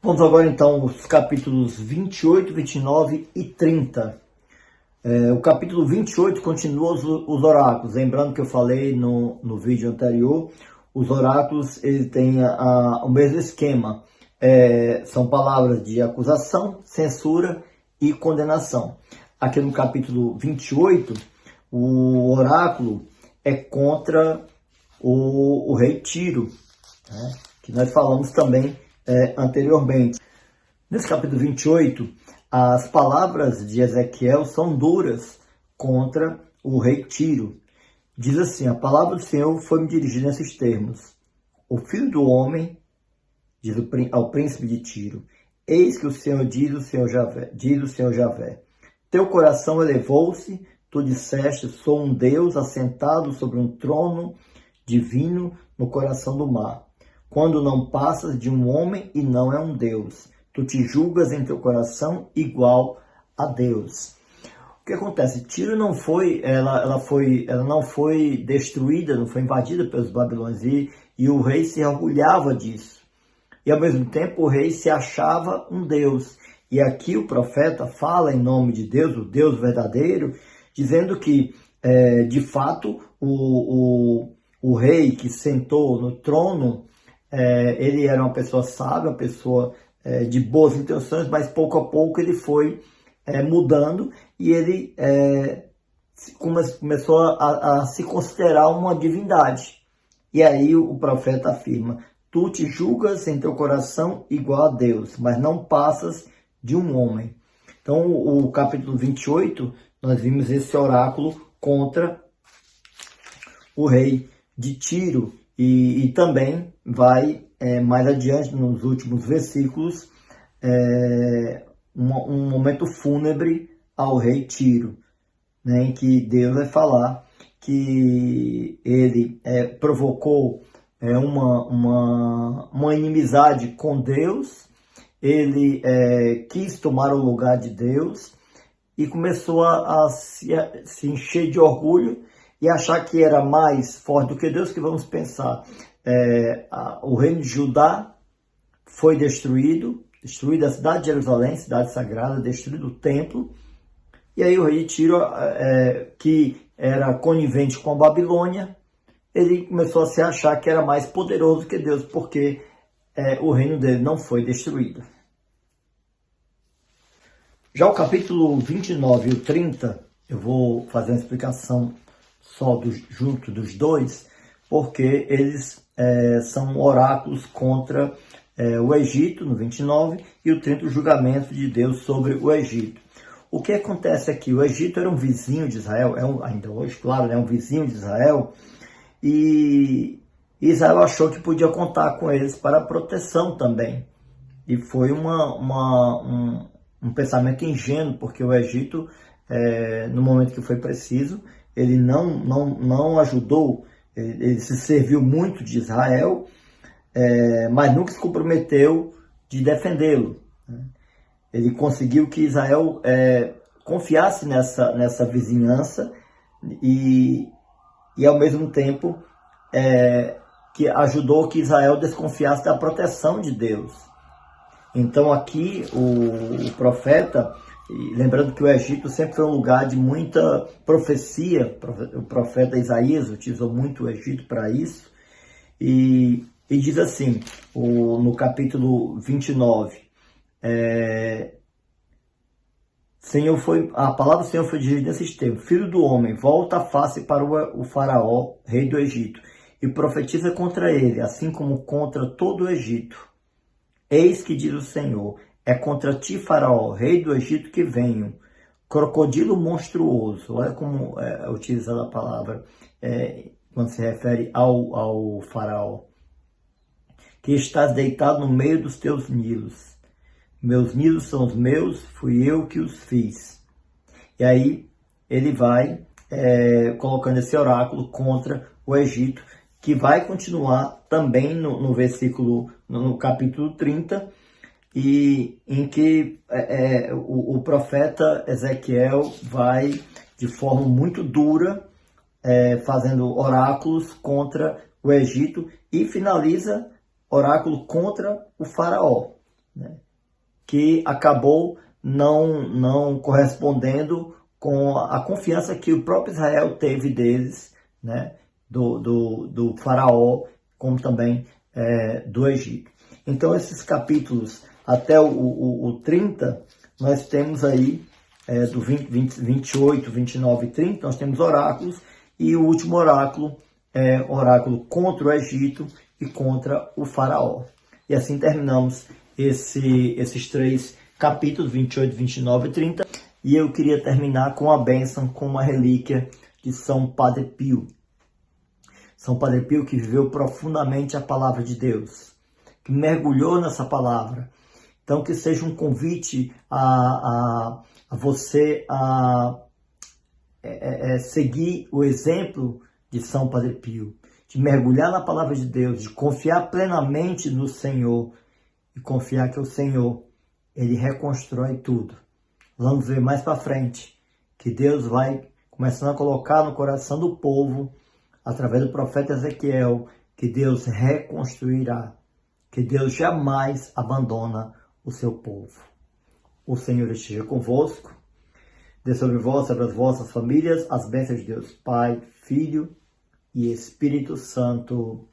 Vamos agora então os capítulos 28, 29 e 30. O capítulo 28 continua os oráculos. Lembrando que eu falei no vídeo anterior, os oráculos eles têm o mesmo esquema. São palavras de acusação, censura e condenação. Aqui no capítulo 28, o oráculo é contra o rei Tiro, né, que nós falamos também anteriormente. Nesse capítulo 28, as palavras de Ezequiel são duras contra o rei Tiro. Diz assim: a palavra do Senhor foi-me dirigida nesses termos: o filho do homem, diz ao príncipe de Tiro, eis que o Senhor diz o Senhor Javé, teu coração elevou-se, tu disseste, sou um Deus assentado sobre um trono divino no coração do mar. Quando não passas de um homem e não é um Deus, tu te julgas em teu coração igual a Deus. O que acontece? Tiro não foi, ela não foi destruída, não foi invadida pelos babilônios, e o rei se orgulhava disso. E ao mesmo tempo o rei se achava um Deus. E aqui o profeta fala em nome de Deus, o Deus verdadeiro, dizendo que, de fato, o rei que sentou no trono, ele era uma pessoa sábia, uma pessoa de boas intenções, mas pouco a pouco ele foi mudando e ele começou a se considerar uma divindade. E aí o profeta afirma: tu te julgas em teu coração igual a Deus, mas não passas de um homem. Então, o capítulo 28, nós vimos esse oráculo contra o rei de Tiro. E também vai, mais adiante, nos últimos versículos, um momento fúnebre ao rei Tiro, né, em que Deus vai falar que ele provocou uma inimizade com Deus, ele quis tomar o lugar de Deus e começou a se encher de orgulho e achar que era mais forte do que Deus. Que vamos pensar, o reino de Judá foi destruída a cidade de Jerusalém, cidade sagrada, destruído o templo, e aí o rei de Tiro, que era conivente com a Babilônia, ele começou a se achar que era mais poderoso que Deus, porque o reino dele não foi destruído. Já o capítulo 29 e o 30, eu vou fazer uma explicação só junto dos dois, porque eles são oráculos contra o Egito, no 29, e o 30, o julgamento de Deus sobre o Egito. O que acontece aqui? O Egito era um vizinho de Israel, ainda hoje, claro, é um vizinho de Israel, e Israel achou que podia contar com eles para proteção também. E foi um pensamento ingênuo, porque o Egito, no momento que foi preciso, ele não ajudou, ele se serviu muito de Israel, mas nunca se comprometeu de defendê-lo. Ele conseguiu que Israel confiasse nessa vizinhança e ao mesmo tempo que ajudou que Israel desconfiasse da proteção de Deus. Então aqui o profeta, lembrando que o Egito sempre foi um lugar de muita profecia, o profeta Isaías utilizou muito o Egito para isso, e diz assim, no capítulo 29, a palavra do Senhor foi dirigida nesses termos: filho do homem, volta a face para o faraó, rei do Egito, e profetiza contra ele, assim como contra todo o Egito. Eis que diz o Senhor: é contra ti, faraó, rei do Egito, que venho, crocodilo monstruoso. Olha como é utilizada a palavra quando se refere ao faraó, que estás deitado no meio dos teus nilos. Meus nilos são os meus, fui eu que os fiz. E aí ele vai colocando esse oráculo contra o Egito, que vai continuar também no capítulo 30, e em que o profeta Ezequiel vai, de forma muito dura, fazendo oráculos contra o Egito, e finaliza oráculo contra o faraó. né, que acabou não correspondendo com a confiança que o próprio Israel teve deles, né, do faraó, como também do Egito. Então, esses capítulos até o 30, nós temos aí, do 28, 29 e 30, nós temos oráculos, e o último oráculo é oráculo contra o Egito e contra o faraó. E assim terminamos esses 3 capítulos, 28, 29 e 30. E eu queria terminar com a bênção, com uma relíquia de São Padre Pio. São Padre Pio, que viveu profundamente a palavra de Deus, que mergulhou nessa palavra. Então, que seja um convite a você a seguir o exemplo de São Padre Pio, de mergulhar na palavra de Deus, de confiar plenamente no Senhor e confiar que o Senhor, Ele reconstrói tudo. Vamos ver mais para frente que Deus vai começando a colocar no coração do povo, através do profeta Ezequiel, que Deus reconstruirá, que Deus jamais abandona o seu povo. O Senhor esteja convosco, dê sobre vós, sobre as vossas famílias, as bênçãos de Deus Pai, Filho e Espírito Santo.